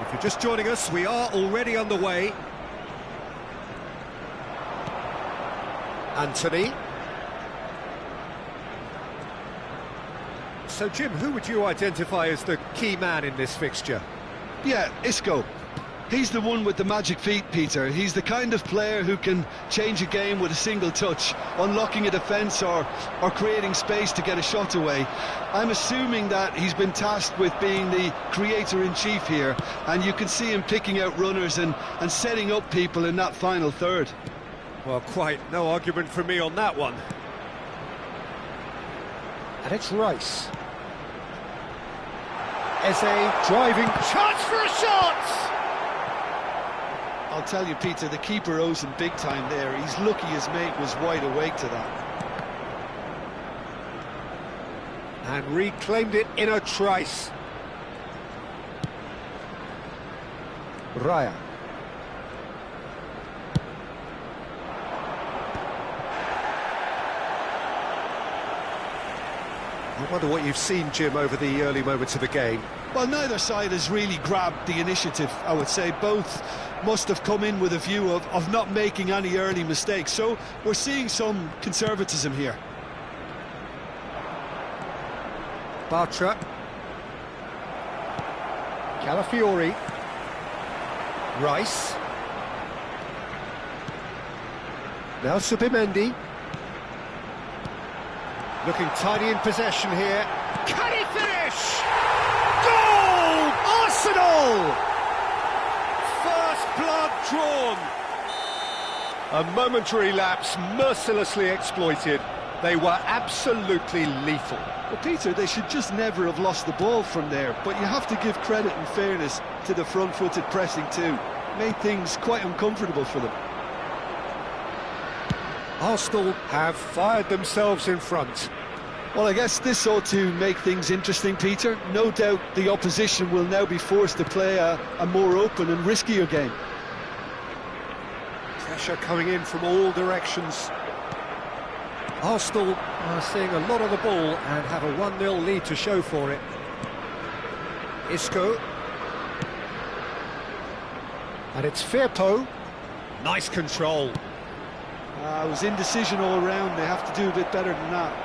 If you're just joining us, we are already underway. Anthony. So, Jim, who would you identify as the key man in this fixture? Yeah, Isco. He's the one with the magic feet, Peter. He's the kind of player who can change a game with a single touch, unlocking a defence or creating space to get a shot away. I'm assuming that he's been tasked with being the creator-in-chief here, and you can see him picking out runners and setting up people in that final third. Well, quite no argument from me on that one. And it's Rice. Eze driving, chance for a shot! I'll tell you, Peter, the keeper owes him big time there. He's lucky his mate was wide awake to that. And reclaimed it in a trice. Raya. I wonder what you've seen, Jim, over the early moments of the game. Well, neither side has really grabbed the initiative, I would say. Both must have come in with a view of not making any early mistakes. So we're seeing some conservatism here. Bartra. Calafiori. Rice. Now Subimendi. Looking tidy in possession here. Can he finish? Goal! Arsenal! First blood drawn. A momentary lapse mercilessly exploited. They were absolutely lethal. Well, Peter, they should just never have lost the ball from there, but you have to give credit and fairness to the front-footed pressing too. Made things quite uncomfortable for them. Arsenal have fired themselves in front. Well, I guess this ought to make things interesting, Peter. No doubt the opposition will now be forced to play a more open and riskier game. Pressure coming in from all directions. Arsenal are seeing a lot of the ball and have a 1-0 lead to show for it. Isco. And it's Firpo. Nice control. It was indecision all round. They have to do a bit better than that.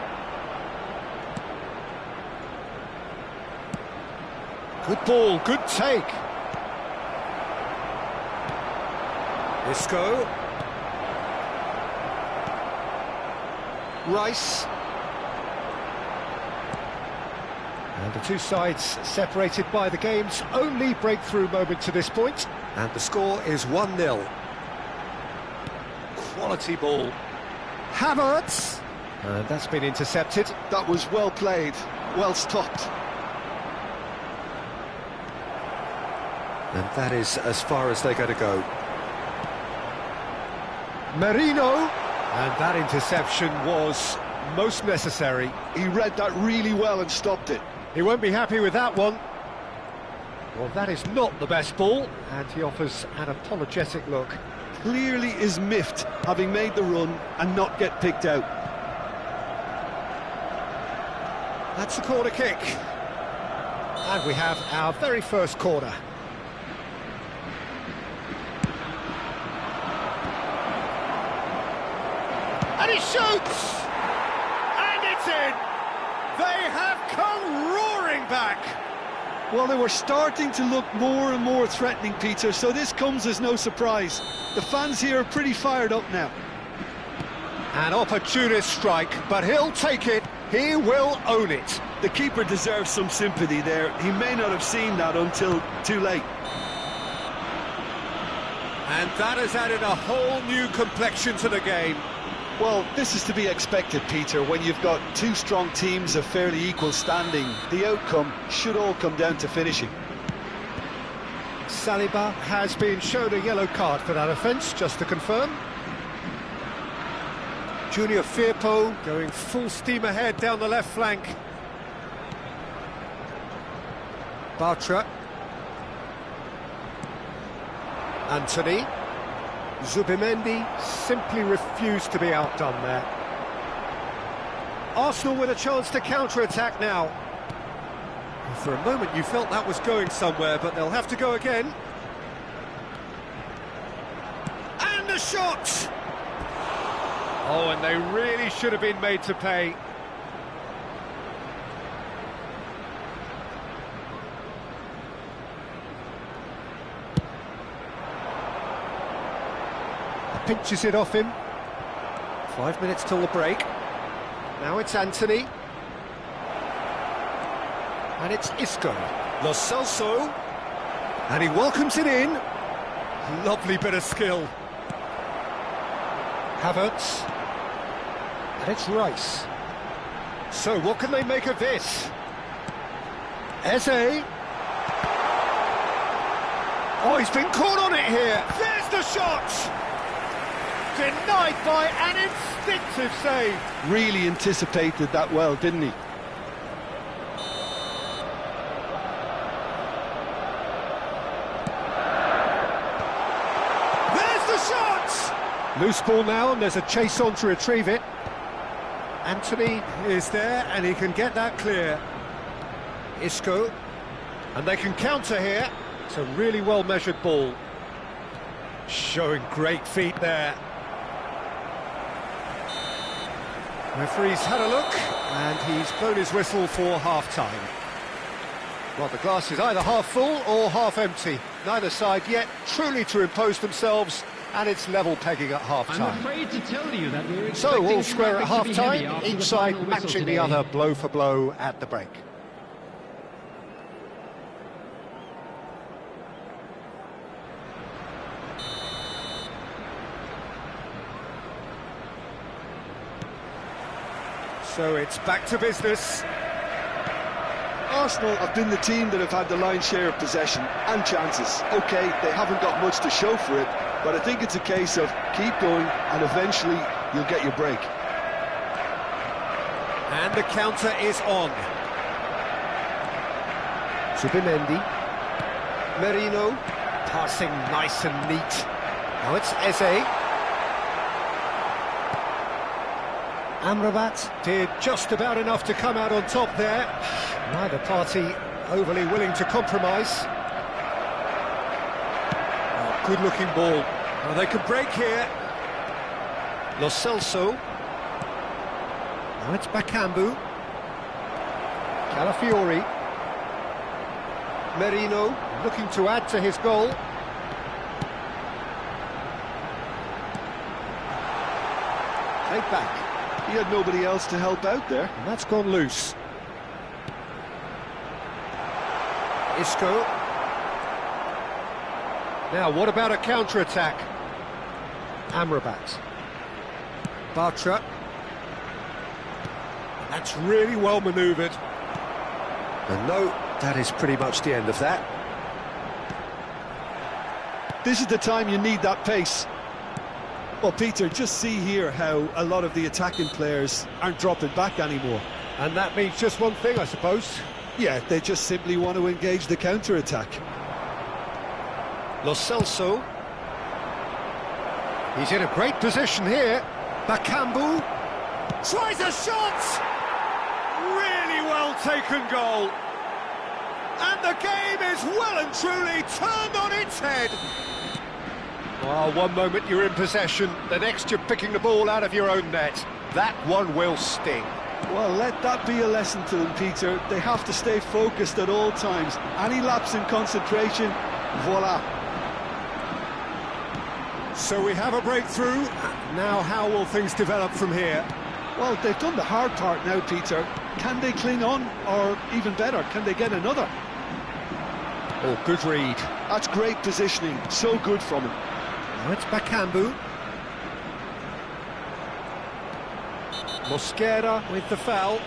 Good ball, good take. Isco. Rice. And the two sides separated by the game's only breakthrough moment to this point. And the score is 1-0. Quality ball. Havertz. And that's been intercepted. That was well played, well stopped. And that is as far as they're going to go. Merino. And that interception was most necessary. He read that really well and stopped it. He won't be happy with that one. Well, that is not the best ball, and he offers an apologetic look. Clearly is miffed, having made the run and not get picked out. That's a corner kick. And we have our very first corner. And he shoots! And it's in! They have come roaring back! Well, they were starting to look more and more threatening, Peter, so this comes as no surprise. The fans here are pretty fired up now. An opportunist strike, but he'll take it. He will own it. The keeper deserves some sympathy there. He may not have seen that until too late. And that has added a whole new complexion to the game. Well, this is to be expected, Peter, when you've got two strong teams of fairly equal standing. The outcome should all come down to finishing. Saliba has been shown a yellow card for that offence, just to confirm. Junior Firpo going full steam ahead down the left flank. Bartra. Anthony. Zubimendi simply refused to be outdone there. Arsenal with a chance to counter-attack now. For a moment you felt that was going somewhere, but they'll have to go again. And the shot! Oh, and they really should have been made to pay. Pinches it off him. 5 minutes till the break. Now it's Anthony. And it's Isco. Lo Celso. And he welcomes it in. Lovely bit of skill. Havertz. And it's Rice. So what can they make of this? Eze. Oh, he's been caught on it here. There's the shot! Denied by an instinctive save. Really anticipated that well, didn't he? There's the shot! Loose ball now, and there's a chase on to retrieve it. Anthony is there, and he can get that clear. Isco. And they can counter here. It's a really well-measured ball. Showing great feet there. Referee's had a look, and he's blown his whistle for half-time. Well, the glass is either half full or half empty. Neither side yet truly to impose themselves, and it's level pegging at half-time. I'm afraid to tell you that we're expecting So, all square at traffic to be heavy half-time, after each the side final whistle matching the today. other blow for blow at the break. So it's back to business. Arsenal have been the team that have had the lion's share of possession and chances. OK, they haven't got much to show for it, but I think it's a case of keep going and eventually you'll get your break. And the counter is on. Zubimendi. Merino. Passing nice and neat. Now it's Eze. Amrabat did just about enough to come out on top there. Neither party overly willing to compromise. Oh, good-looking ball. Well, they could break here. Lo Celso. Now it's Bakambu. Calafiori. Merino looking to add to his goal. Take back. He had nobody else to help out there. And that's gone loose. Isco. Now, what about a counter-attack? Amrabat. Bartra. That's really well manoeuvred. And no, that is pretty much the end of that. This is the time you need that pace. Well, Peter, just see here how a lot of the attacking players aren't dropping back anymore. And that means just one thing, I suppose. Yeah, they just simply want to engage the counter-attack. Lo Celso. He's in a great position here. Bakambu tries a shot! Really well taken goal. And the game is well and truly turned on its head. Well, one moment you're in possession, the next you're picking the ball out of your own net. That one will sting. Well, let that be a lesson to them, Peter. They have to stay focused at all times. Any lapse in concentration, voila. So we have a breakthrough. Now how will things develop from here? Well, they've done the hard part now, Peter. Can they cling on, or even better, can they get another? Oh, good read. That's great positioning, so good from him. Now it's Bakambu. Mosquera with the foul.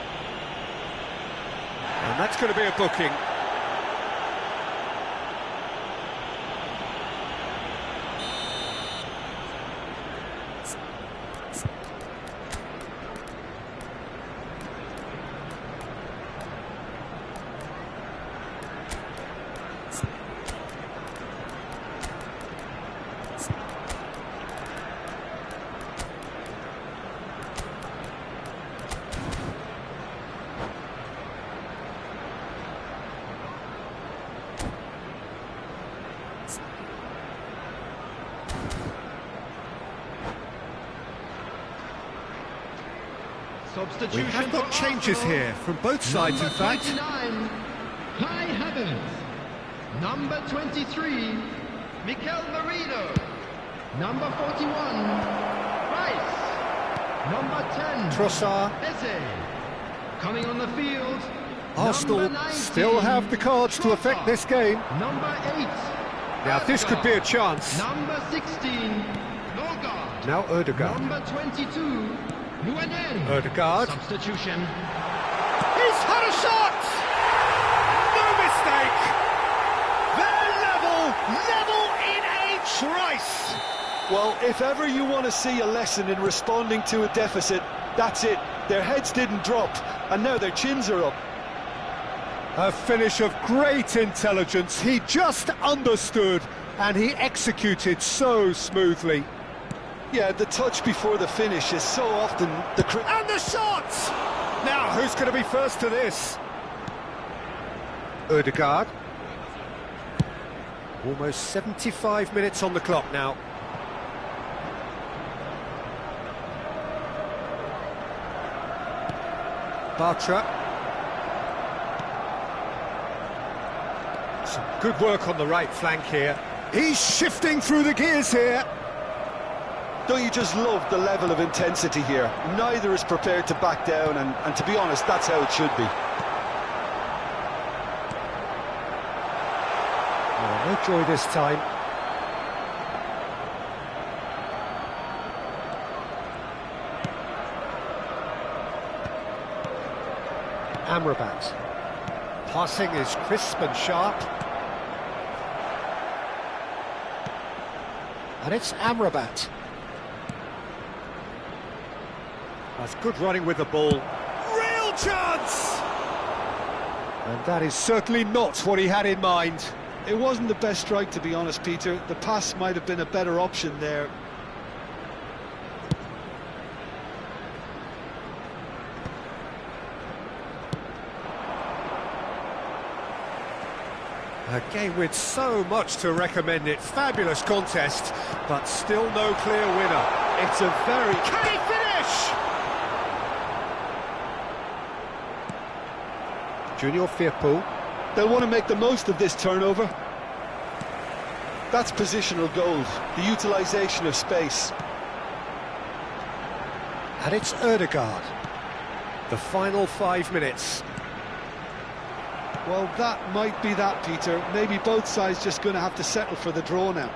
And that's going to be a booking. Substitution. We have got changes here from both sides, in fact. 29, Kai Havertz. Number 23, Mikel Merino. Number 41, Rice. Number 10, Trossard. Eze. Coming on the field, Arsenal number 19, still have the cards to affect this game. Number 8, Now this could be a chance. Number 16, Norgard. Now Ødegaard. Number 22, Luanel. Ødegaard. Substitution. He's had a shot! No mistake! They're level in a trice! Well, if ever you want to see a lesson in responding to a deficit, that's it. Their heads didn't drop, and now their chins are up. A finish of great intelligence. He just understood, and he executed so smoothly. Yeah, the touch before the finish is so often the... And the shot! Now, who's going to be first to this? Ødegaard. Almost 75 minutes on the clock now. Bartra. Some good work on the right flank here. He's shifting through the gears here. Don't you just love the level of intensity here? Neither is prepared to back down, and to be honest, that's how it should be. Oh, no joy this time. Amrabat. Passing is crisp and sharp. And it's Amrabat. That's good running with the ball. Real chance! And that is certainly not what he had in mind. It wasn't the best strike, to be honest, Peter. The pass might have been a better option there. A game with so much to recommend it. Fabulous contest, but still no clear winner. It's a very... Can he finish? Junior Firpo. They'll want to make the most of this turnover. That's positional goal, the utilisation of space. And it's Ødegaard. The final 5 minutes. Well, that might be that, Peter. Maybe both sides just going to have to settle for the draw now.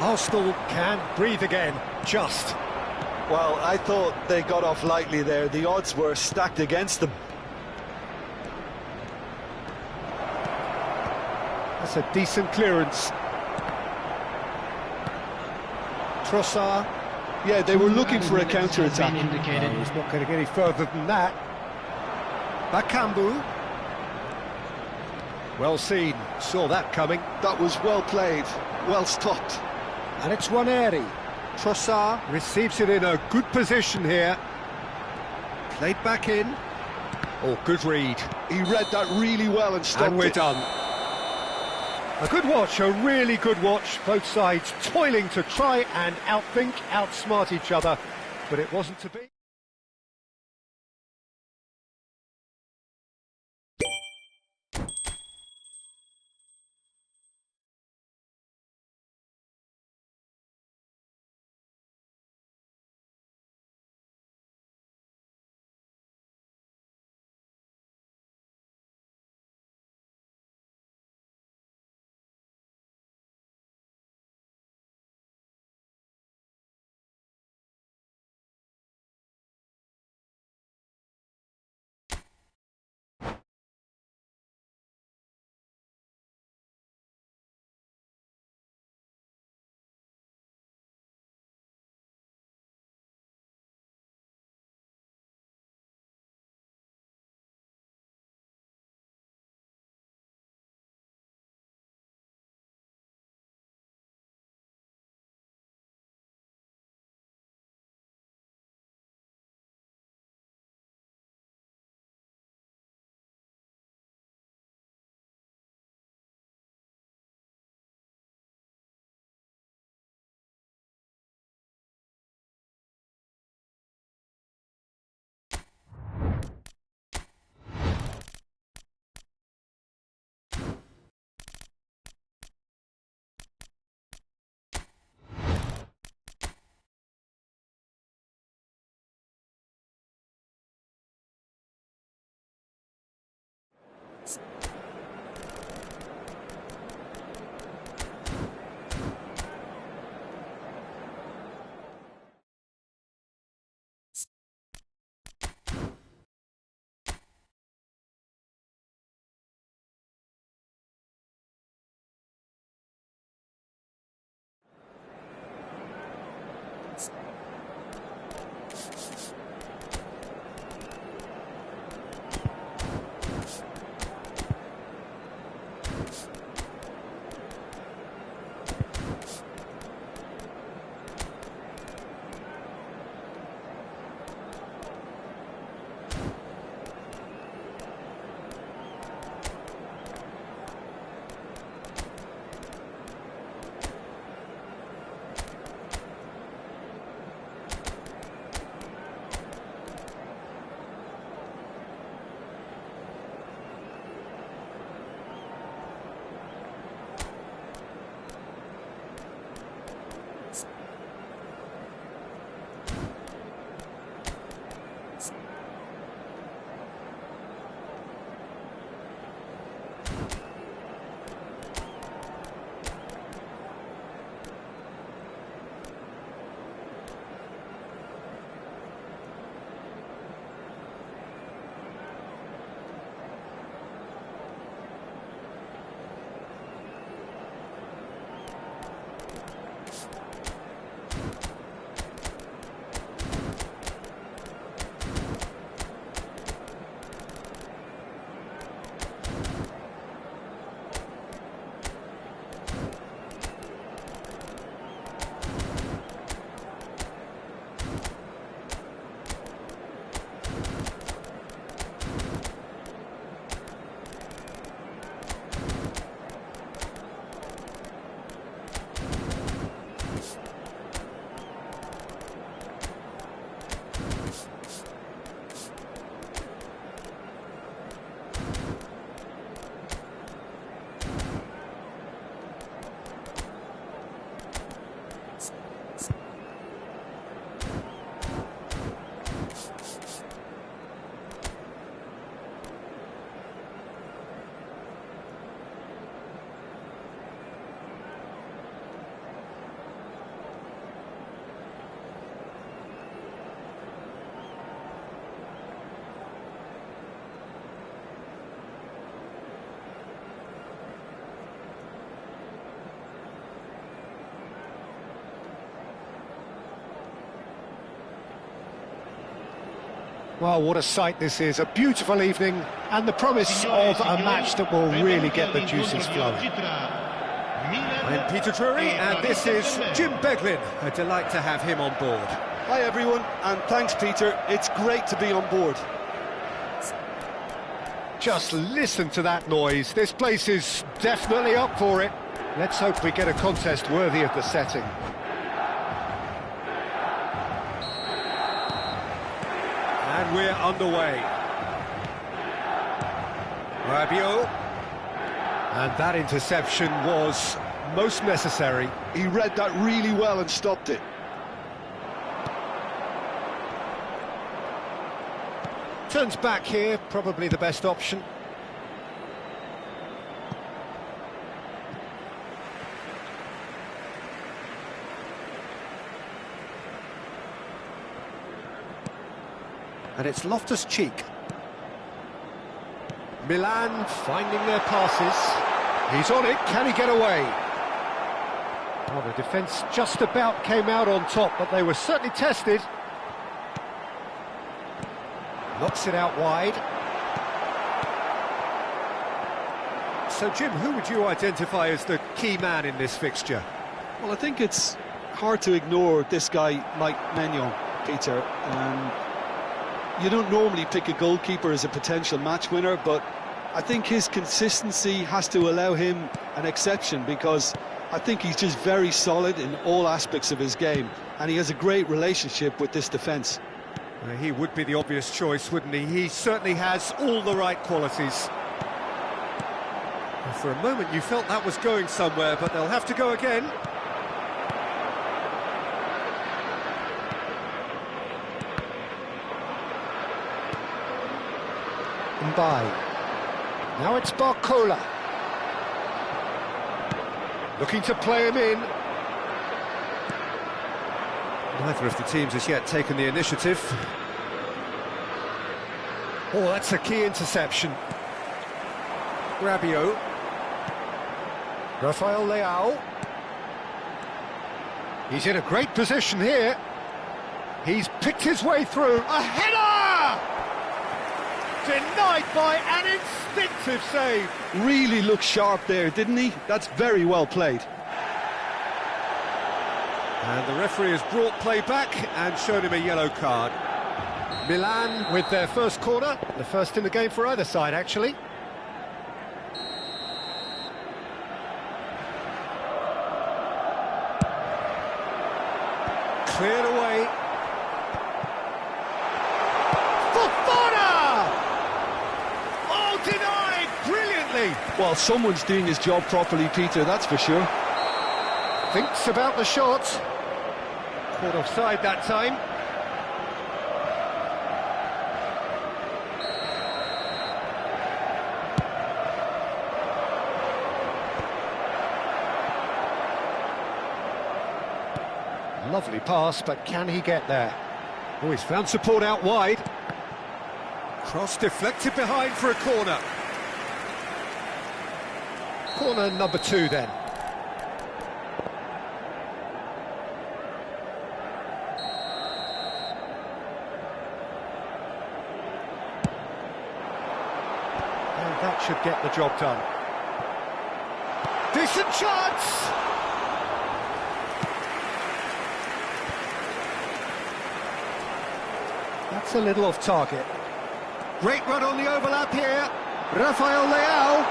Arsenal can breathe again, just. Well, I thought they got off lightly there. The odds were stacked against them. That's a decent clearance. Trossard. Yeah, they were looking for a counter-attack. He's not going to get any further than that. Bakambu. Well seen, saw that coming. That was well played, well stopped. And it's Waneri. Trossard receives it in a good position here. Played back in. Oh, good read. He read that really well and stopped it. And we're done. A good watch, a really good watch. Both sides toiling to try and outthink, outsmart each other. But it wasn't to be. Well, what a sight this is. A beautiful evening and the promise of a match that will really get the juices flowing. I'm Peter Drury and this is Jim Beglin. A delight to have him on board. Hi everyone, and thanks Peter. It's great to be on board. Just listen to that noise. This place is definitely up for it. Let's hope we get a contest worthy of the setting. And we're underway. Rabiot. And that interception was most necessary. He read that really well and stopped it. Turns back here, probably the best option. And it's Loftus-Cheek. Milan finding their passes. He's on it, can he get away? Well, the defence just about came out on top, but they were certainly tested. Knocks it out wide. So, Jim, who would you identify as the key man in this fixture? Well, I think it's hard to ignore this guy, Mike Maignan, Peter. You don't normally pick a goalkeeper as a potential match winner, but I think his consistency has to allow him an exception, because I think he's just very solid in all aspects of his game, and he has a great relationship with this defence. He would be the obvious choice, wouldn't he? He certainly has all the right qualities. For a moment you felt that was going somewhere, but they'll have to go again. Mbai. Now it's Barcola. Looking to play him in. Neither of the teams has yet taken the initiative. Oh, that's a key interception. Rabiot. Rafael Leao. He's in a great position here. He's picked his way through. A header! Denied by an instinctive save. Really looked sharp there, didn't he? That's very well played. And the referee has brought play back and shown him a yellow card. Milan with their first corner, the first in the game for either side, actually. Cleared away. Fofana! Oh, denied brilliantly. Well, someone's doing his job properly, Peter, that's for sure. Thinks about the shot. Caught offside that time. Lovely pass, but can he get there? Oh, he's found support out wide. Cross deflected behind for a corner. Corner number 2 then. And that should get the job done. Decent chance! That's a little off target. Great run on the overlap here. Rafael Leao.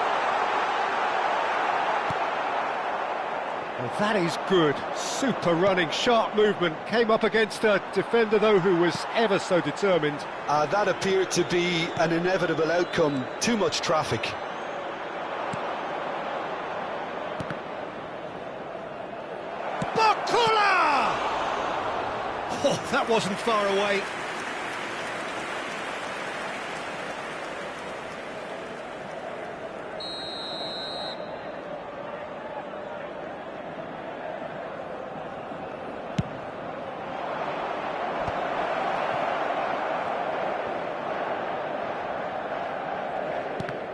Well, that is good. Super running, sharp movement. Came up against a defender, though, who was ever so determined. That appeared to be an inevitable outcome. Too much traffic. Barcola! Oh, that wasn't far away.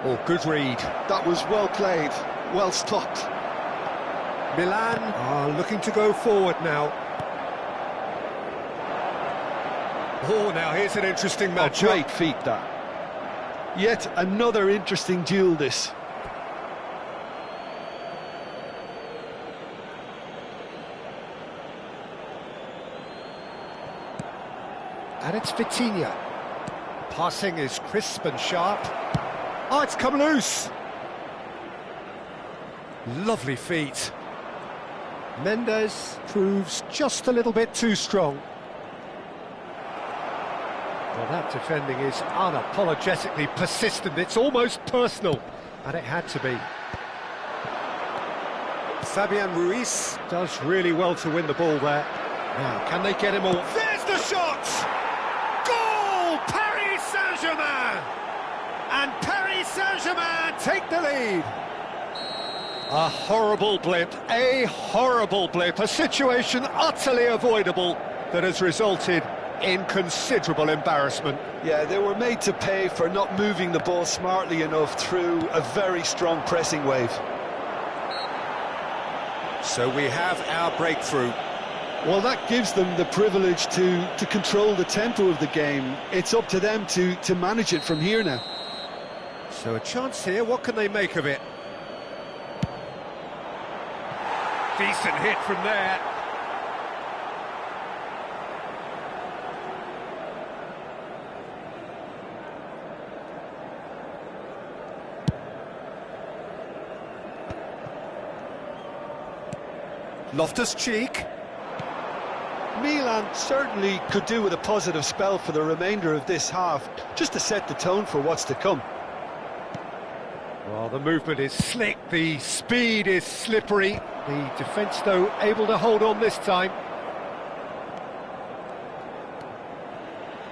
Oh, good read. That was well played, well stopped. Milan are looking to go forward now. Oh, now here's an interesting Oh, matchup. great feat, that. Yet another interesting duel, this. And it's Vitinha. Passing is crisp and sharp. Oh, it's come loose. Lovely feet. Mendes proves just a little bit too strong. Well, that defending is unapologetically persistent. It's almost personal, and it had to be. Fabian Ruiz does really well to win the ball there. Now, can they get him all? There's the shot! Goal! Paris Saint-Germain! And Paris Saint-Germain take the lead. A horrible blip, a situation utterly avoidable that has resulted in considerable embarrassment. Yeah, they were made to pay for not moving the ball smartly enough through a very strong pressing wave. So we have our breakthrough. Well, that gives them the privilege to control the tempo of the game. It's up to them to manage it from here now. So a chance here, what can they make of it? Decent hit from there. Loftus-Cheek. Milan certainly could do with a positive spell for the remainder of this half, just to set the tone for what's to come. Well, the movement is slick, the speed is slippery. The defence, though, able to hold on this time.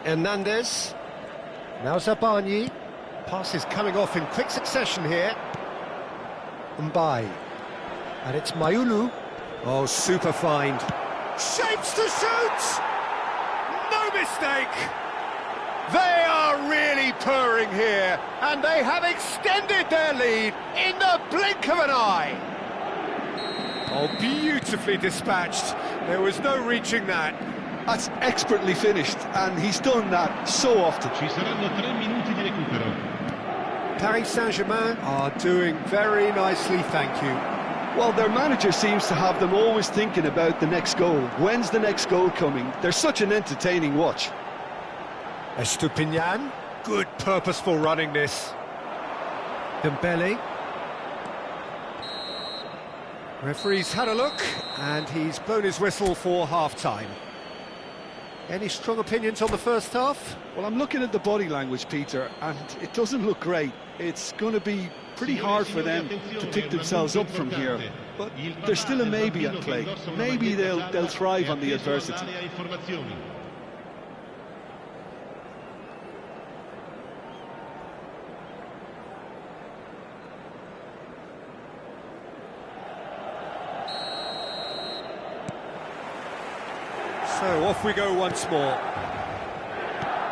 Hernandez. Now Zabani. Pass is coming off in quick succession here. Mbai. And it's Mayulu. Oh, super find. Shapes to shoot! No mistake! They are really purring here, and they have extended their lead in the blink of an eye. Oh, beautifully dispatched. There was no reaching that. That's expertly finished, and he's done that so often. Ci saranno 3 minuti di recupero. Paris Saint-Germain are doing very nicely, thank you. Well, their manager seems to have them always thinking about the next goal. When's the next goal coming? They're such an entertaining watch. Estupinian, good purposeful running this. Dembele. Referee's had a look, and he's blown his whistle for half-time. Any strong opinions on the first half? Well, I'm looking at the body language, Peter, and it doesn't look great. It's going to be pretty hard for them to pick themselves up from here, but there's still a maybe at play. Maybe they'll thrive on the adversity. So off we go once more.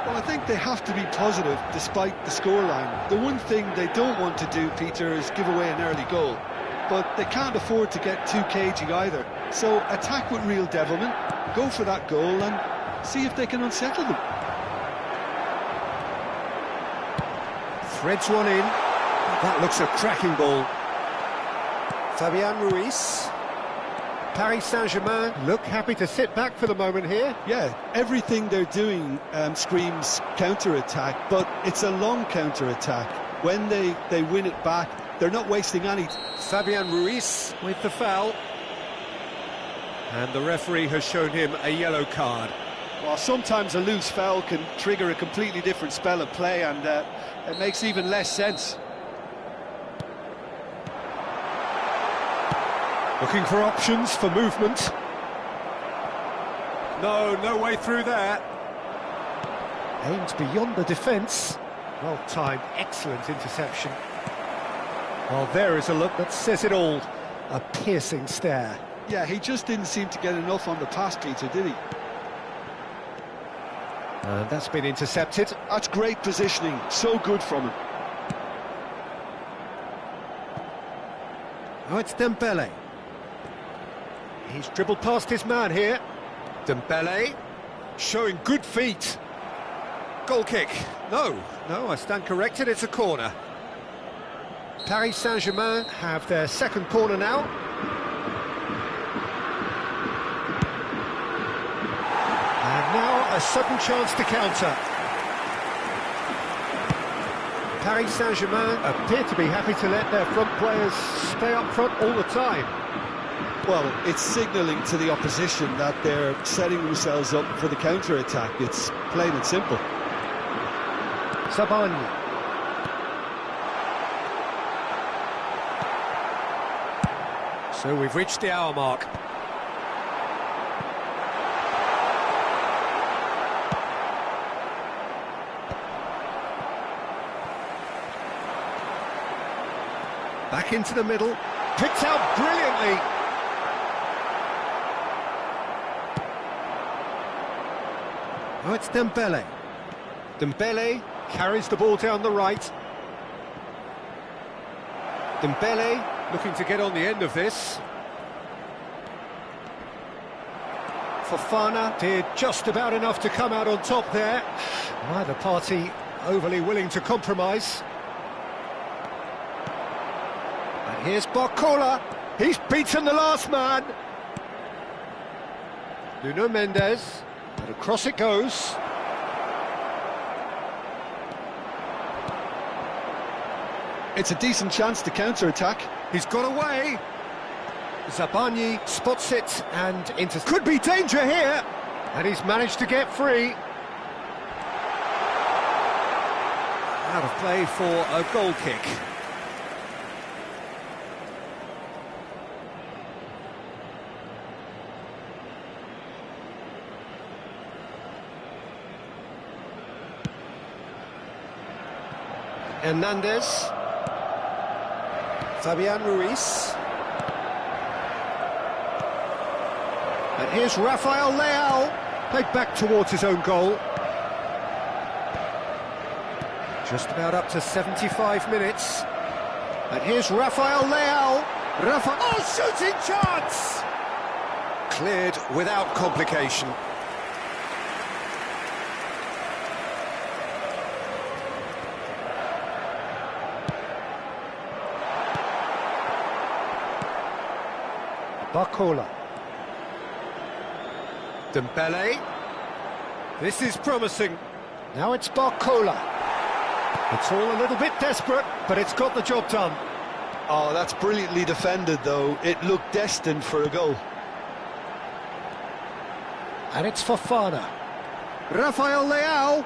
Well, I think they have to be positive despite the scoreline. The one thing they don't want to do, Peter, is give away an early goal. But they can't afford to get too cagey either. So attack with real devilment, go for that goal and see if they can unsettle them. Threads one in. That looks a cracking ball. Fabian Ruiz. Paris Saint-Germain look happy to sit back for the moment here. Yeah, everything they're doing screams counter-attack, but it's a long counter-attack. When they win it back, they're not wasting any. Fabian Ruiz with the foul. And the referee has shown him a yellow card. Well, sometimes a loose foul can trigger a completely different spell of play, and it makes even less sense. Looking for options for movement. No way through there. Aimed beyond the defence. Well timed, excellent interception. Well, there is a look that says it all. A piercing stare. Yeah, he just didn't seem to get enough on the pass, Peter, did he? And that's been intercepted. That's great positioning, so good from him. Oh, it's Dembele. He's dribbled past his man here. Dembele showing good feet. Goal kick. No, I stand corrected, it's a corner. Paris Saint-Germain have their second corner now. And now a sudden chance to counter. Paris Saint-Germain appear to be happy to let their front players stay up front all the time. Well, it's signalling to the opposition that they're setting themselves up for the counter-attack. It's plain and simple. Sabani. So we've reached the hour mark. Back into the middle, picked out brilliantly. Oh, it's Dembele. Dembele carries the ball down the right. Dembele looking to get on the end of this. Fofana did just about enough to come out on top there. Neither party overly willing to compromise. And here's Barcola. He's beaten the last man. Nuno Mendes. And across it goes. It's a decent chance to counter-attack. He's got away. Zabani spots it and into... Could be danger here. And he's managed to get free. Out of play for a goal kick. Hernandez. Fabian Ruiz. And here's Rafael Leao. Played back towards his own goal. Just about up to 75 minutes. And here's Rafael Leao. Oh, shooting chance! Cleared without complication. Barcola. Dembele. This is promising. Now it's Barcola. It's all a little bit desperate, but it's got the job done. Oh, that's brilliantly defended, though. It looked destined for a goal. And it's Fofana. Rafael Leao.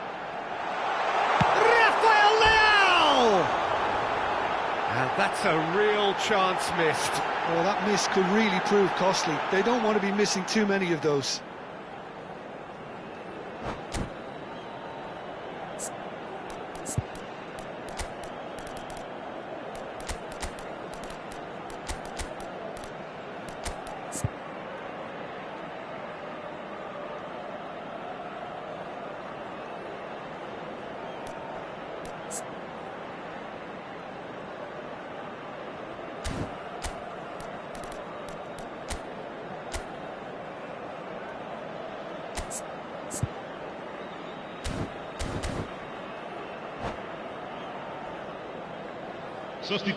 Rafael Leao! And that's a real chance missed. Well, that miss could really prove costly. They don't want to be missing too many of those.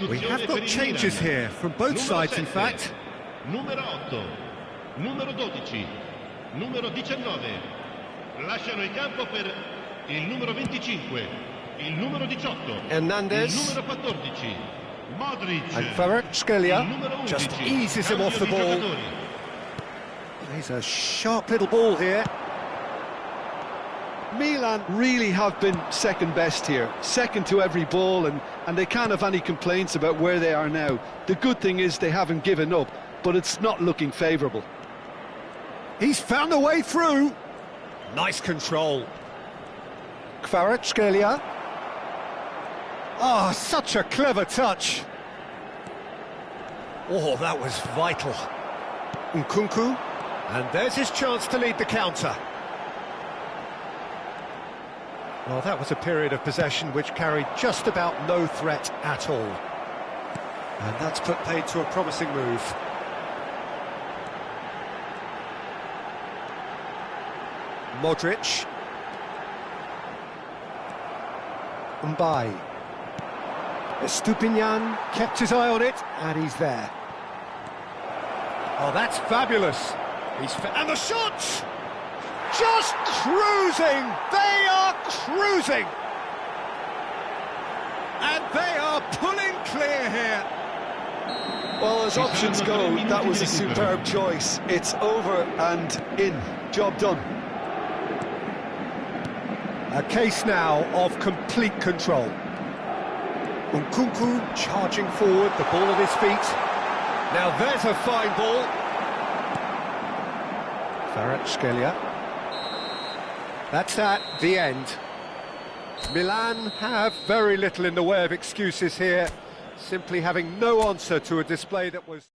We have got changes here from both sides, in fact. Numero 8, numero 12, numero 19. Lasciano il campo per il numero 25, il numero 18, Hernandez. il numero 14, Modric. And Kvaratskhelia just eases him off the ball. He's a sharp little ball here. Milan really have been second best here, second to every ball, and they can't have any complaints about where they are now. The good thing is they haven't given up, but it's not looking favourable. He's found a way through. Nice control. Kvaratskhelia. Oh, such a clever touch. Oh, that was vital. Nkunku. And there's his chance to lead the counter. Well, that was a period of possession which carried just about no threat at all. And that's put paid to a promising move. Modric. Mbai. Estupinian kept his eye on it, and he's there. Oh, that's fabulous. And the shots! Just cruising! They are cruising! And they are pulling clear here. Well, as options go, that was a superb choice. It's over and in. Job done. A case now of complete control. Nkunku charging forward, the ball at his feet. Now there's a fine ball. Kvaratskhelia. That's that, the end. Milan have very little in the way of excuses here, simply having no answer to a display that was...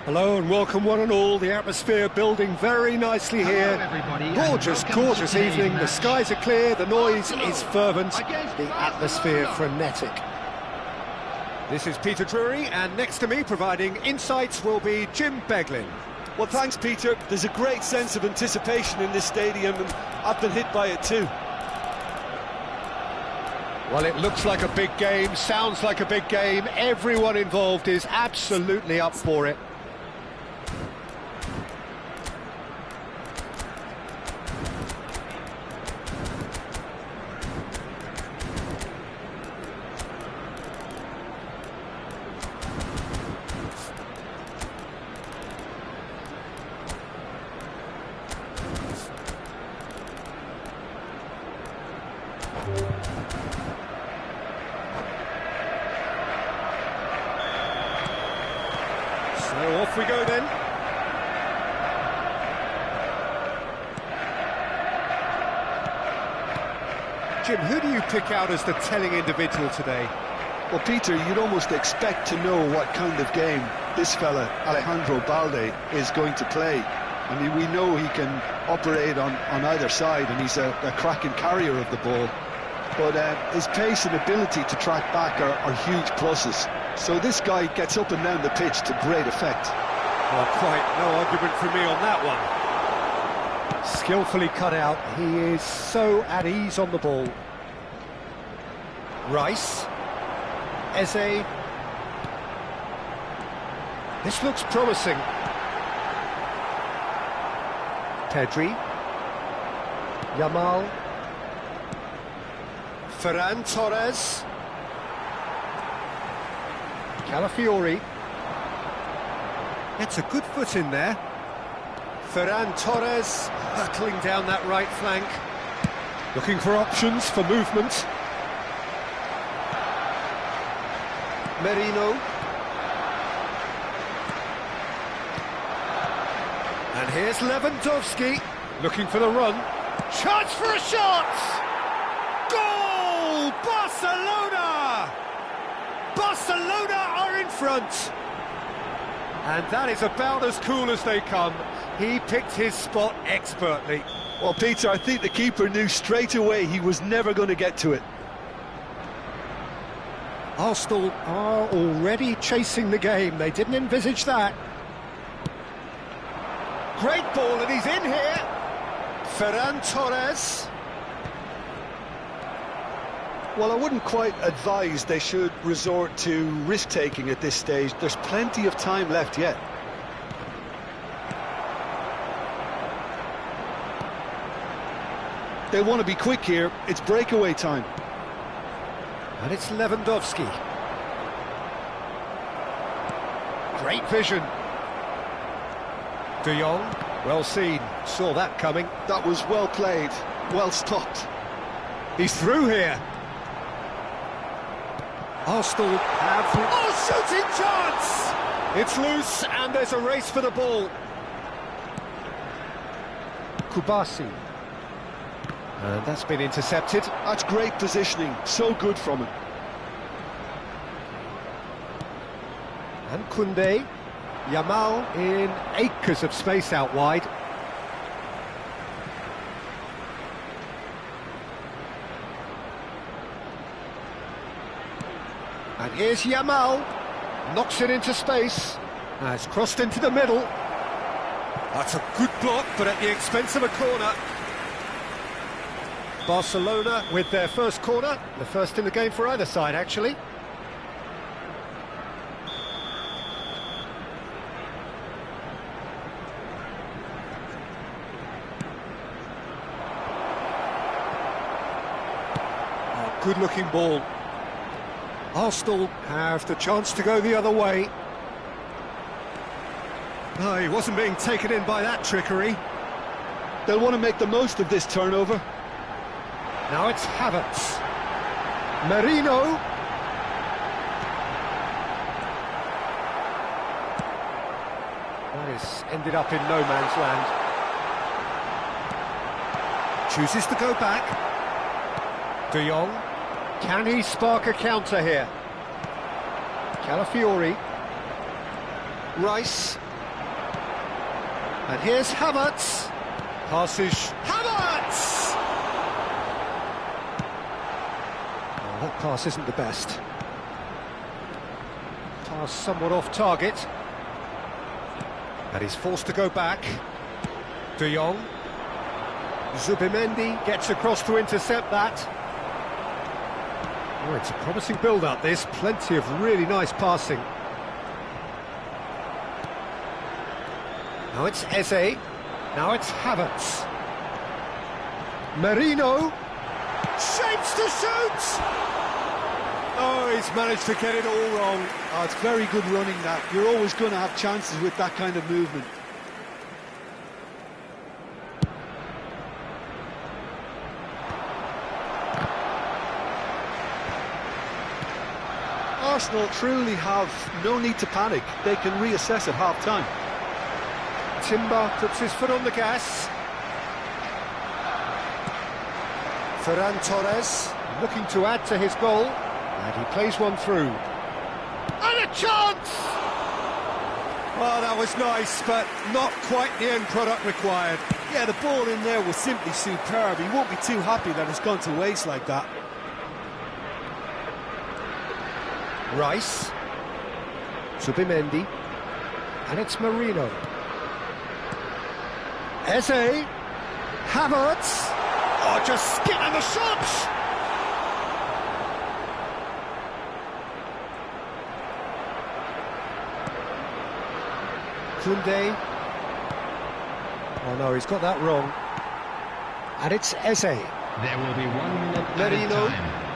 Hello and welcome one and all. The atmosphere building very nicely here. Gorgeous, gorgeous evening. The skies are clear, the noise is fervent, the atmosphere frenetic. This is Peter Drury, and next to me providing insights will be Jim Beglin. Well, thanks, Peter. There's a great sense of anticipation in this stadium, and I've been hit by it too. Well, it looks like a big game, sounds like a big game. Everyone involved is absolutely up for it. So off we go then. Jim, who do you pick out as the telling individual today? Well, Peter, you'd almost expect to know what kind of game this fella, Alejandro Balde, is going to play. I mean, we know he can operate on either side, and he's a cracking carrier of the ball. But his pace and ability to track back are huge pluses. So this guy gets up and down the pitch to great effect. Well, quite no argument from me on that one. Skillfully cut out, he is so at ease on the ball. Rice. Eze. This looks promising. Pedri. Yamal. Ferran Torres. Calafiori. It's a good foot in there. Ferran Torres hurtling down that right flank. Looking for options for movement. Merino. And here's Lewandowski, looking for the run. Chance for a shot! Goal! Barcelona! Barcelona are in front. And that is about as cool as they come. He picked his spot expertly. Well, Peter, I think the keeper knew straight away he was never going to get to it. Arsenal are already chasing the game. They didn't envisage that. Great ball, and he's in here. Ferran Torres. Well, I wouldn't quite advise they should resort to risk-taking at this stage. There's plenty of time left yet. They want to be quick here. It's breakaway time. And it's Lewandowski. Great vision. De Jong, well seen. Saw that coming. That was well played, well stopped. He's through here. Arsenal have... Oh, shooting chance! It's loose, and there's a race for the ball. Kubasi. And that's been intercepted. That's great positioning, so good from him. And Koundé. Yamal in acres of space out wide. And here's Yamal, knocks it into space, has crossed into the middle. That's a good block, but at the expense of a corner. Barcelona with their first corner, the first in the game for either side, actually. Oh, good-looking ball. Arsenal have the chance to go the other way. No, he wasn't being taken in by that trickery. They'll want to make the most of this turnover. Now it's Havertz. Merino. That has ended up in no man's land. Chooses to go back. De Jong. Can he spark a counter here? Calafiori. Rice. And here's Havertz. Passes. Havertz! Oh, that pass isn't the best. Pass somewhat off target. And he's forced to go back. De Jong. Zubimendi gets across to intercept that. Oh, it's a promising build-up, this. Plenty of really nice passing. Now it's Eze. Now it's Havertz. Merino. Shapes to shoot! Oh, he's managed to get it all wrong. Oh, it's very good running, that. You're always going to have chances with that kind of movement. Arsenal truly have no need to panic. They can reassess at half-time. Timber puts his foot on the gas. Ferran Torres looking to add to his goal. And he plays one through. And a chance! Well, that was nice, but not quite the end product required. Yeah, the ball in there was simply superb. He won't be too happy that it's gone to waste like that. Rice. Zubimendi. And it's Merino. Eze. Havertz. Oh, just skipping the shots! Koundé. Oh no, he's got that wrong. And it's Eze. There will be 1 minute Merino. added time.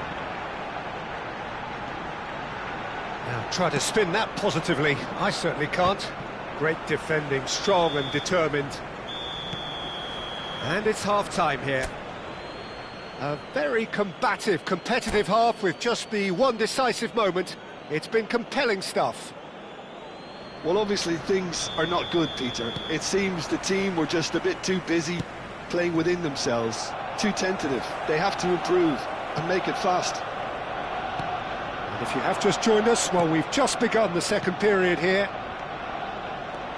Now try to spin that positively. I certainly can't. Great defending, strong and determined. And it's half-time here. A very combative, competitive half with just the one decisive moment. It's been compelling stuff. Well, obviously things are not good, Peter. It seems the team were just a bit too busy playing within themselves, too tentative. They have to improve and make it fast. And if you have just joined us, well, we've just begun the second period here.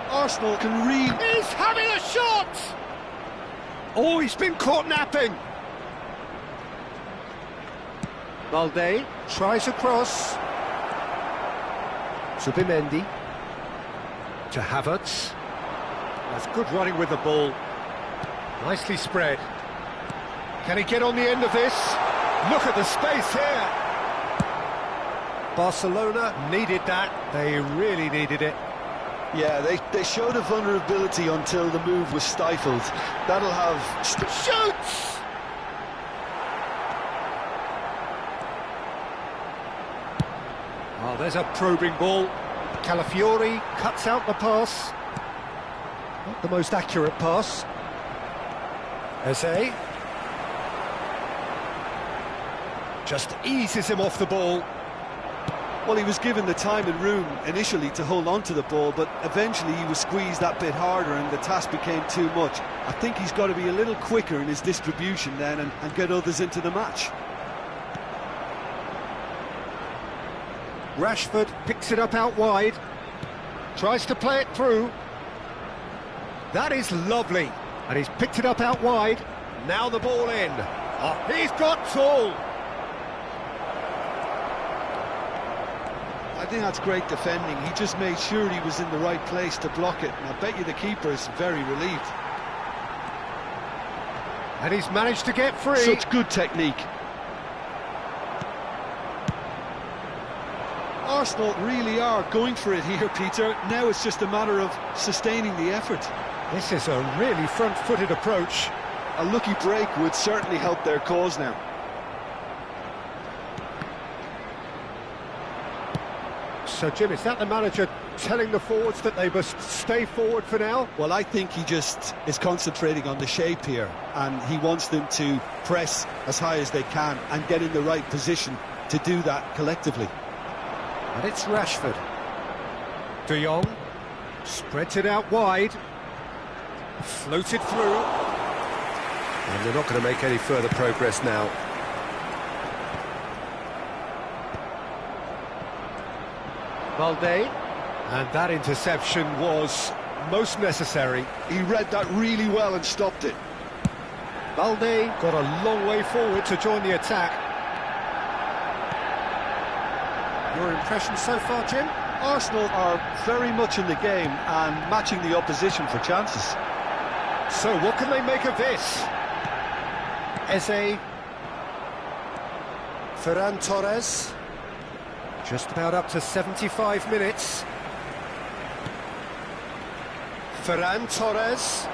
Arsenal can read. He's having a shot! Oh, he's been caught napping. Balde tries across. Zubimendi. To Havertz. That's good running with the ball. Nicely spread. Can he get on the end of this? Look at the space here. Barcelona needed that. They really needed it. Yeah, they showed a vulnerability until the move was stifled. That'll have... Shoots! Oh, there's a probing ball. Calafiori cuts out the pass. Not the most accurate pass. Eze. Just eases him off the ball. Well, he was given the time and room initially to hold on to the ball, but eventually he was squeezed that bit harder and the task became too much. I think he's got to be a little quicker in his distribution then and get others into the match. Rashford picks it up out wide. Tries to play it through. That is lovely. And he's picked it up out wide. Now the ball in. Oh, he's got tall. I think that's great defending. He just made sure he was in the right place to block it. And I bet you the keeper is very relieved. And he's managed to get free. Such good technique. Arsenal really are going for it here, Peter. Now it's just a matter of sustaining the effort. This is a really front-footed approach. A lucky break would certainly help their cause now. So, Jim, is that the manager telling the forwards that they must stay forward for now? Well, I think he just is concentrating on the shape here, and he wants them to press as high as they can and get in the right position to do that collectively. And it's Rashford. De Jong spreads it out wide. Floated through. And they're not going to make any further progress now. Balde. And that interception was most necessary. He read that really well and stopped it. Balde got a long way forward to join the attack. Your impression so far, Jim? Arsenal are very much in the game and matching the opposition for chances. So what can they make of this? Eze. Ferran Torres. Just about up to 75 minutes. Ferran Torres.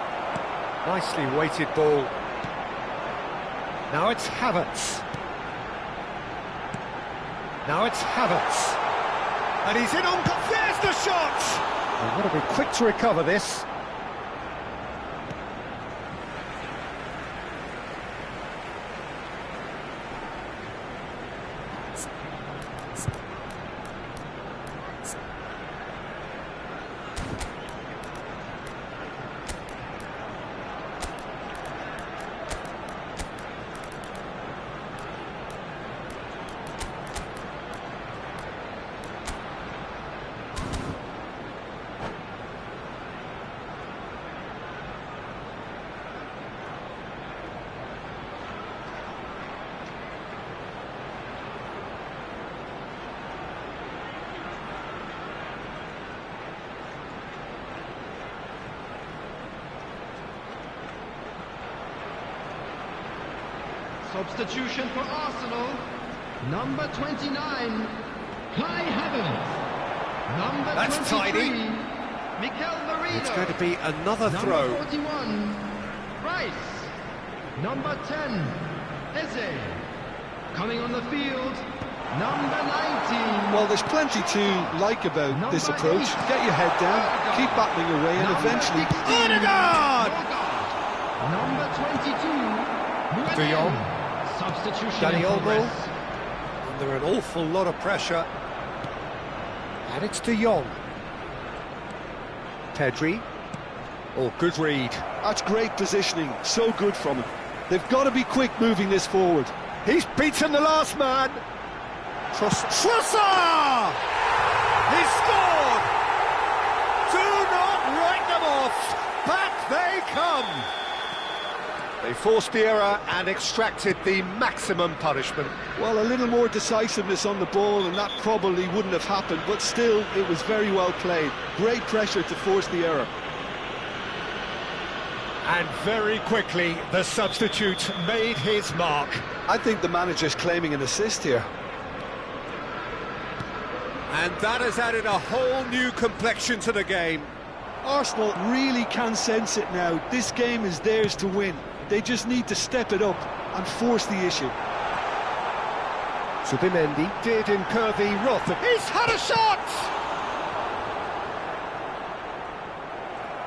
Nicely weighted ball. Now it's Havertz. Now it's Havertz. And he's in on... There's the shot! They've got to be quick to recover this. Substitution for Arsenal, number 29, Kai Havertz. Number That's 23, tidy. Mikel Merino. It's going to be another number throw. 41, Rice. Number 10, Eze. Coming on the field, number 19. Well, there's plenty to like about this approach. Get your head down, keep battling away, and eventually... Odegaard! Number 22, De Jong. Substitution Danny in Olmo. progress. Under an awful lot of pressure. And it's De Jong. Pedri. Oh, good read. That's great positioning, so good from him. They've got to be quick moving this forward. He's beaten the last man. Trossard! He scored! Do not write them off. Back they come. They forced the error and extracted the maximum punishment. Well, a little more decisiveness on the ball and that probably wouldn't have happened, but still, it was very well played. Great pressure to force the error. And very quickly, the substitute made his mark. I think the manager's claiming an assist here. And that has added a whole new complexion to the game. Arsenal really can sense it now. This game is theirs to win. They just need to step it up and force the issue. Subimendi did incur the wrath of... He's had a shot!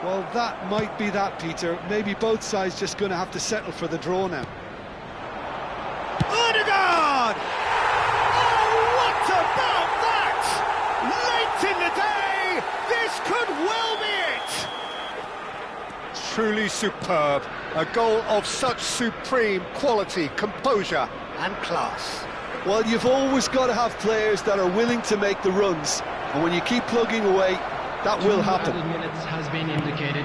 Well, that might be that, Peter. Maybe both sides just going to have to settle for the draw now. Odegaard! Oh, what about that? Late in the day, this could well be it! Truly superb. A goal of such supreme quality, composure and class. Well, you've always got to have players that are willing to make the runs. And when you keep plugging away, that will happen. 2 minutes has been indicated.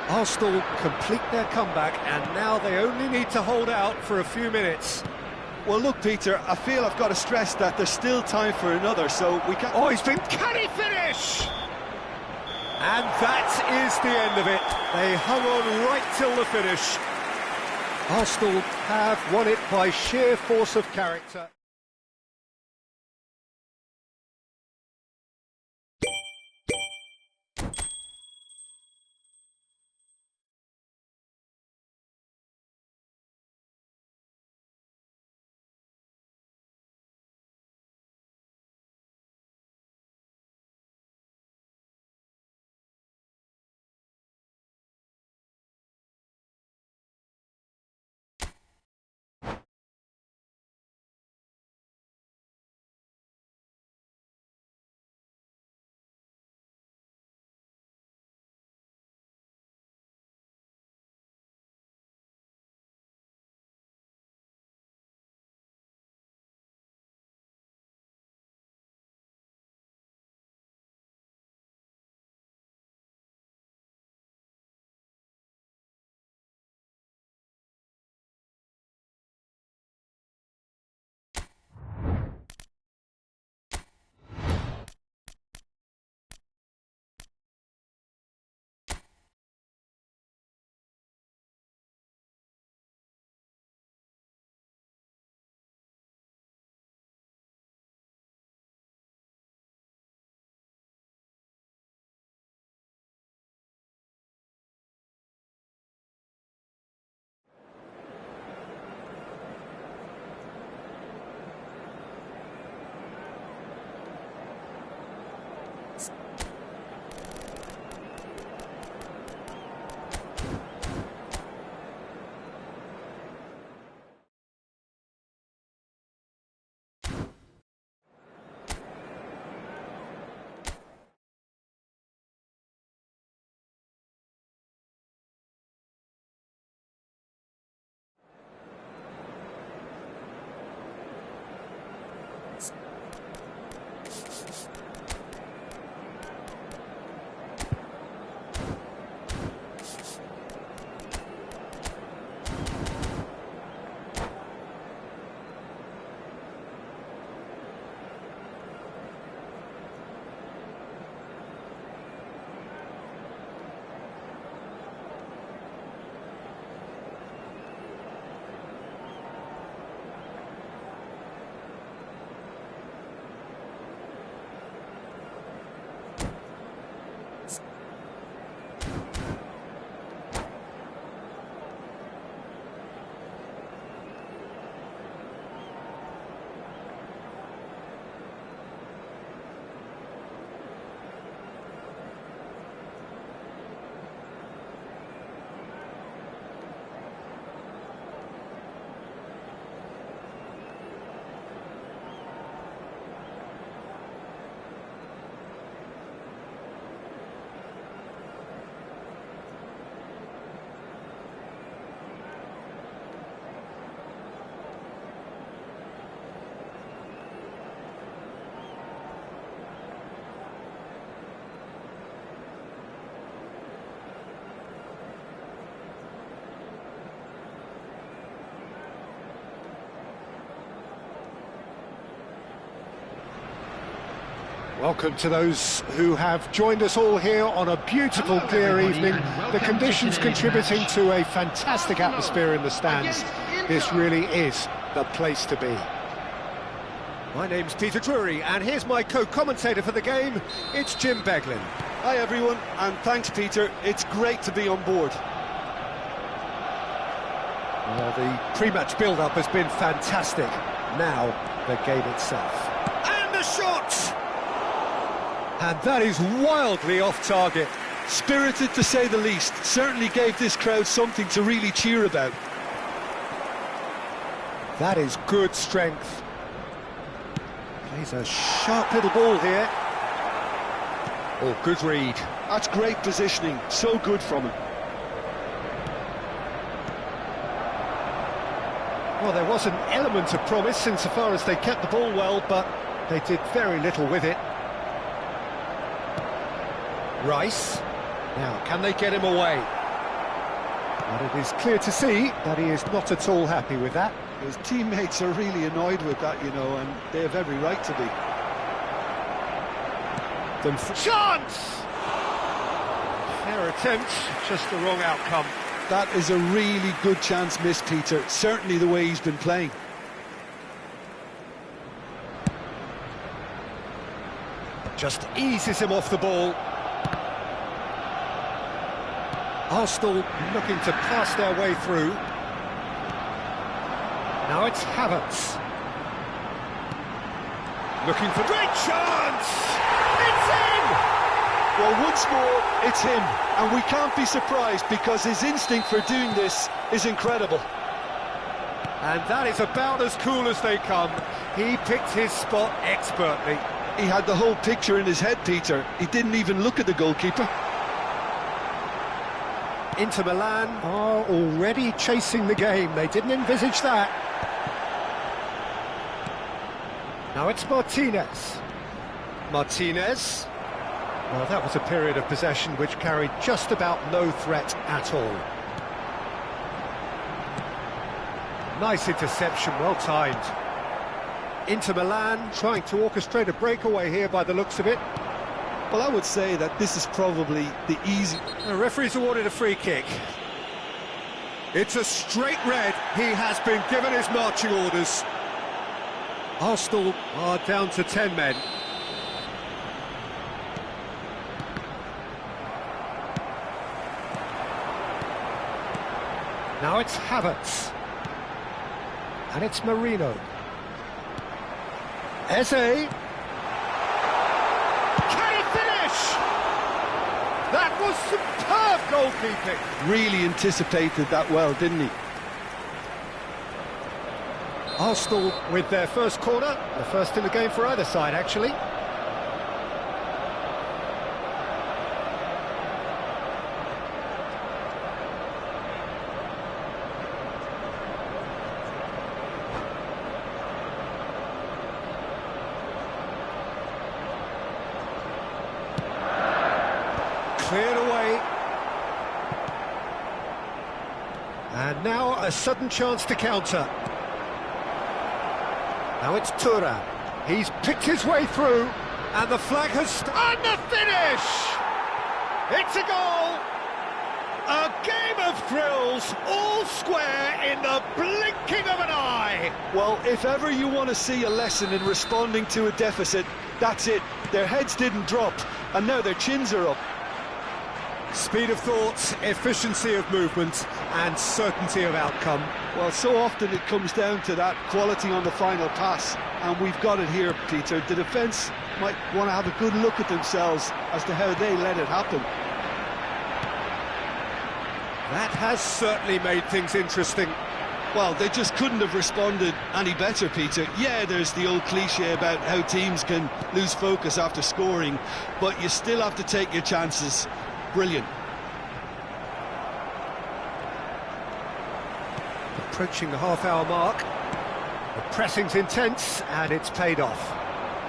Arsenal complete their comeback and now they only need to hold out for a few minutes. Well, look, Peter, I feel I've got to stress that there's still time for another, so we can't... Oh, can he finish? And that is the end of it. They hung on right till the finish. Arsenal have won it by sheer force of character. Welcome to those who have joined us all here on a beautiful, clear evening. The conditions contributing to a fantastic atmosphere in the stands. This really is the place to be. My name's Peter Drury, and here's my co-commentator for the game. It's Jim Beglin. Hi everyone, and thanks Peter. It's great to be on board. Well, the pre-match build-up has been fantastic. Now, the game itself. And the shot! And that is wildly off target. Spirited to say the least. Certainly gave this crowd something to really cheer about. That is good strength. Plays a sharp little ball here. Oh, good read. That's great positioning. So good from him. Well, there was an element of promise insofar as they kept the ball well, but they did very little with it. Rice. Now, can they get him away? But it is clear to see that he is not at all happy with that. His teammates are really annoyed with that, you know, and they have every right to be. Chance! Fair attempt, just the wrong outcome. That is a really good chance missed, Peter. Certainly the way he's been playing. Just eases him off the ball. Arsenal looking to pass their way through. Now it's Havertz. Looking for great chance! It's in! Well, once more, it's him. And we can't be surprised because his instinct for doing this is incredible. And that is about as cool as they come. He picked his spot expertly. He had the whole picture in his head, Peter. He didn't even look at the goalkeeper. Inter Milan are already chasing the game. They didn't envisage that. Now it's Martinez. Martinez. Well, that was a period of possession which carried just about no threat at all. Nice interception, well timed. Inter Milan trying to orchestrate a breakaway here by the looks of it. Well, I would say that this is probably the easy... The referee's awarded a free kick. It's a straight red. He has been given his marching orders. Arsenal are down to 10 men. Now it's Havertz. And it's Marino. Eze. That was superb goalkeeping. Really anticipated that well, didn't he? Arsenal with their first corner, the first in the game for either side, actually. Cleared away. And now a sudden chance to counter. Now it's Thuram. He's picked his way through, and the flag has... And the finish! It's a goal! A game of thrills, all square in the blinking of an eye! Well, if ever you want to see a lesson in responding to a deficit, that's it. Their heads didn't drop, and now their chins are up. Speed of thought, efficiency of movement, and certainty of outcome. Well, so often it comes down to that quality on the final pass, and we've got it here, Peter. The defence might want to have a good look at themselves as to how they let it happen. That has certainly made things interesting. Well, they just couldn't have responded any better, Peter. Yeah, there's the old cliche about how teams can lose focus after scoring, but you still have to take your chances. Brilliant. Approaching the half-hour mark. The pressing's intense, and it's paid off.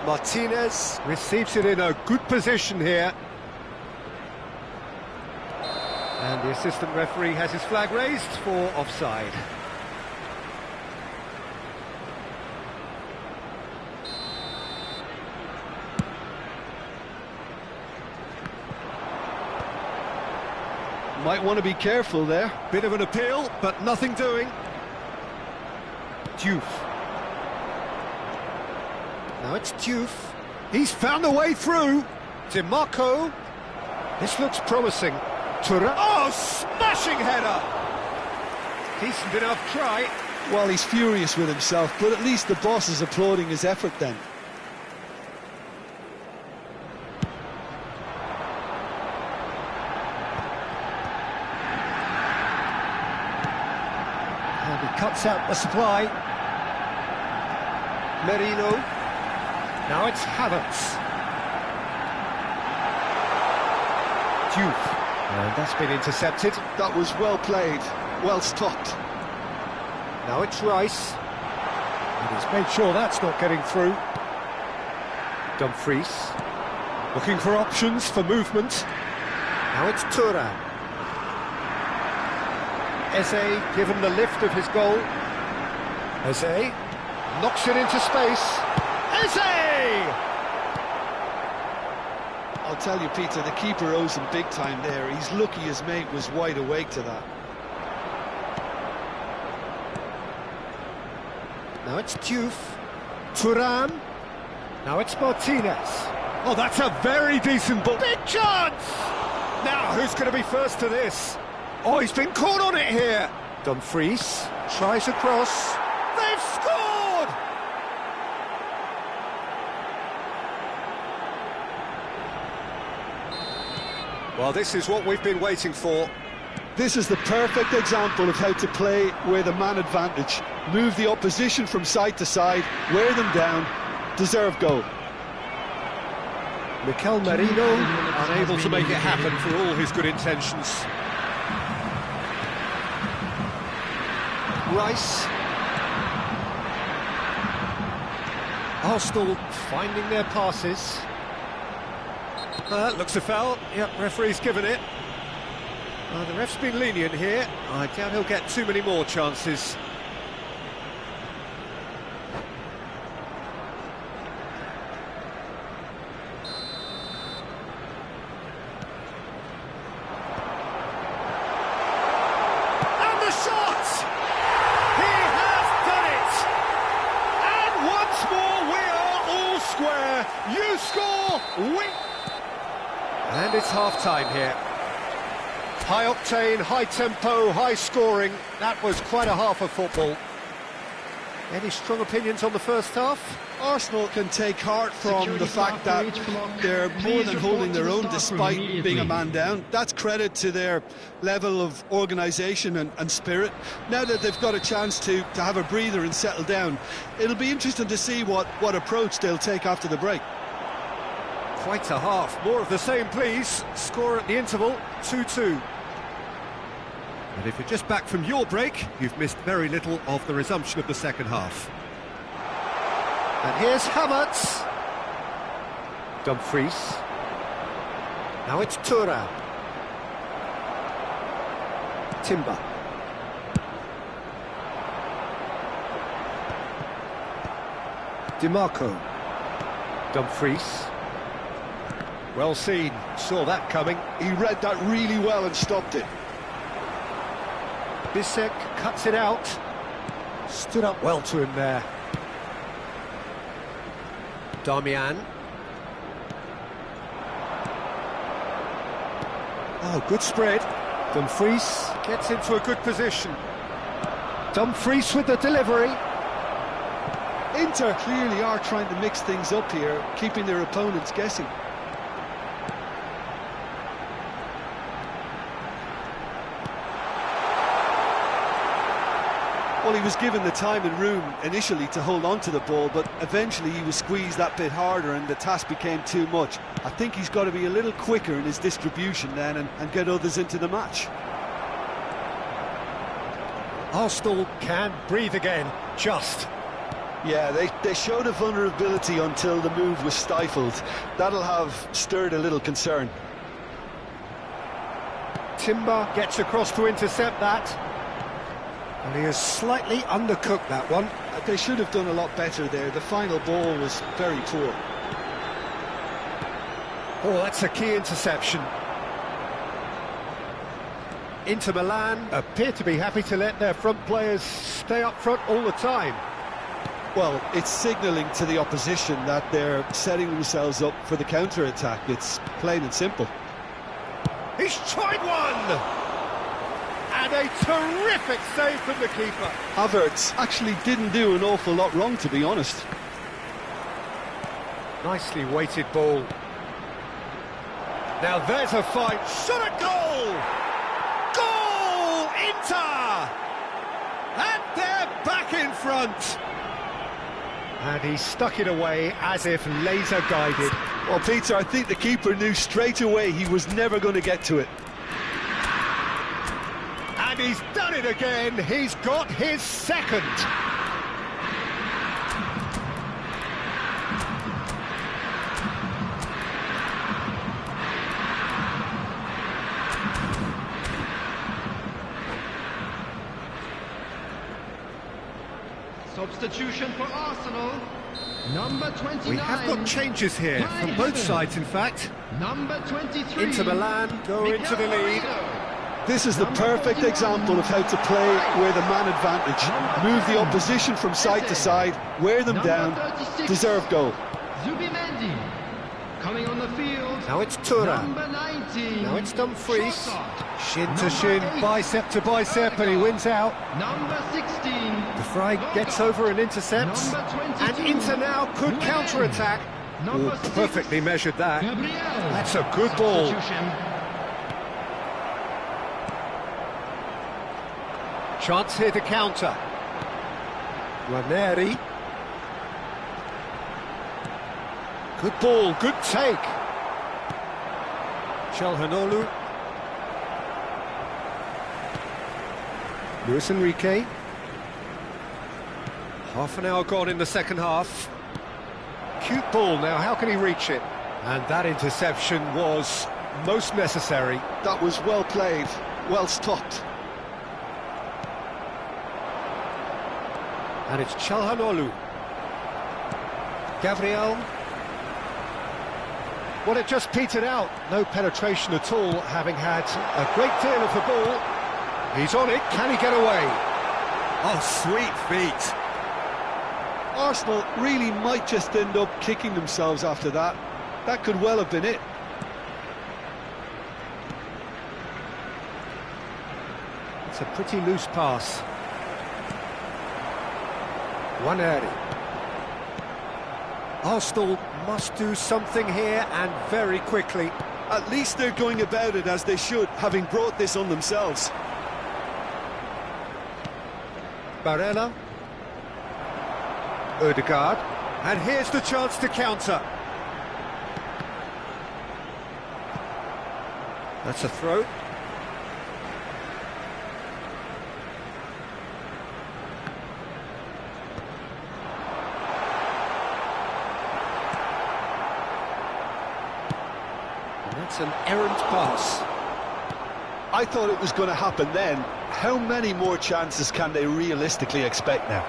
Martinez receives it in a good position here. And the assistant referee has his flag raised for offside. Might want to be careful there. Bit of an appeal, but nothing doing. Diouf. Now it's Diouf. He's found a way through. DiMarco. This looks promising. Oh, smashing header! Decent enough try. Well, he's furious with himself, but at least the boss is applauding his effort then. And he cuts out the supply. Merino. Now it's Havertz. Diouf. And that's been intercepted. That was well played, well stopped. Now it's Rice. And he's made sure that's not getting through. Dumfries. Looking for options for movement. Now it's Thuram. Eze given the lift of his goal. Eze knocks it into space. Eze! I'll tell you, Peter, the keeper owes him big time there. He's lucky his mate was wide awake to that. Now it's Diouf. Thuram. Now it's Martinez. Oh, that's a very decent ball. Big chance! Now, who's going to be first to this? Oh, he's been caught on it here. Dumfries tries across. They've scored! Well, this is what we've been waiting for. This is the perfect example of how to play with a man advantage. Move the opposition from side to side, wear them down, deserve goal. Mikel Merino unable to make it happen for all his good intentions. Rice. Arsenal finding their passes. Looks a foul. Yep, referee's given it. The ref's been lenient here. I doubt he'll get too many more chances. And the shot! He has done it! And once more we are all square. You score, we... And it's half-time here. High octane, high tempo, high scoring. That was quite a half of football. Any strong opinions on the first half? Arsenal can take heart from the fact that they're more than holding their own despite being a man down. That's credit to their level of organisation and spirit. Now that they've got a chance to have a breather and settle down, it'll be interesting to see what approach they'll take after the break. Quite a half. More of the same, please. Score at the interval, 2-2. And if you're just back from your break, you've missed very little of the resumption of the second half. And here's Havertz. Dumfries. Now it's Thuram. Timber. DiMarco. Dumfries. Well seen, saw that coming. He read that really well and stopped it. Bissek cuts it out. Stood up well to him there. Darmian. Oh, good spread. Dumfries gets into a good position. Dumfries with the delivery. Inter clearly are trying to mix things up here, keeping their opponents guessing. Well, he was given the time and room initially to hold on to the ball, but eventually he was squeezed that bit harder and the task became too much. I think he's got to be a little quicker in his distribution then and get others into the match. Arsenal can breathe again, just. Yeah, they showed a vulnerability until the move was stifled. That'll have stirred a little concern. Timber gets across to intercept that. And he has slightly undercooked that one. They should have done a lot better there. The final ball was very poor. Oh, that's a key interception. Inter Milan appear to be happy to let their front players stay up front all the time. Well, it's signalling to the opposition that they're setting themselves up for the counter-attack. It's plain and simple. He's tried one! And a terrific save from the keeper. Havertz actually didn't do an awful lot wrong, to be honest. Nicely weighted ball. Now there's a fight. Shot at goal! Goal! Inter! And they're back in front. And he stuck it away as if laser guided. Well, Peter, I think the keeper knew straight away he was never going to get to it. And he's done it again. He's got his second. Substitution for Arsenal, number 29. We have got changes here from both sides, in fact. Number 23. Inter Milan go into the lead. This is the perfect example of how to play with a man advantage. Move the opposition from side to side, wear them down, deserve goal. Zubimendi coming on the field. Now it's Thuram. Number 19. Now it's Dumfries. Trossard. Shin to shin, bicep to bicep, and he wins out. Number 16. De Vrij gets over and intercepts. Number 22. And Inter now could counter-attack. Number Oh, perfectly measured that. Gabriel. That's a good ball. Substitution. Chance here to counter. Ranieri. Good ball, good take. Çalhanoğlu. Luis Enrique. Half an hour gone in the second half. Cute ball now, how can he reach it? And that interception was most necessary. That was well played, well stopped. And it's Çalhanoğlu. Gabriel. Well, it just petered out. No penetration at all, having had a great deal of the ball. He's on it. Can he get away? Oh, sweet feet. Arsenal really might just end up kicking themselves after that. That could well have been it. It's a pretty loose pass. Ranieri. Arsenal must do something here, and very quickly. At least they're going about it as they should, having brought this on themselves. Barella. Ødegaard. And here's the chance to counter. That's a throw. That's an errant pass. I thought it was going to happen then. How many more chances can they realistically expect now?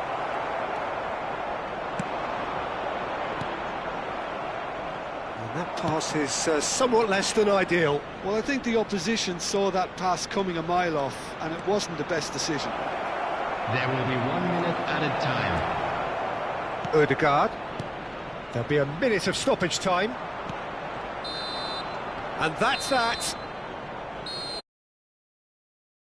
And that pass is somewhat less than ideal. Well, I think the opposition saw that pass coming a mile off, and it wasn't the best decision. There will be 1 minute added time. Ødegaard. There'll be a minute of stoppage time. And that's that.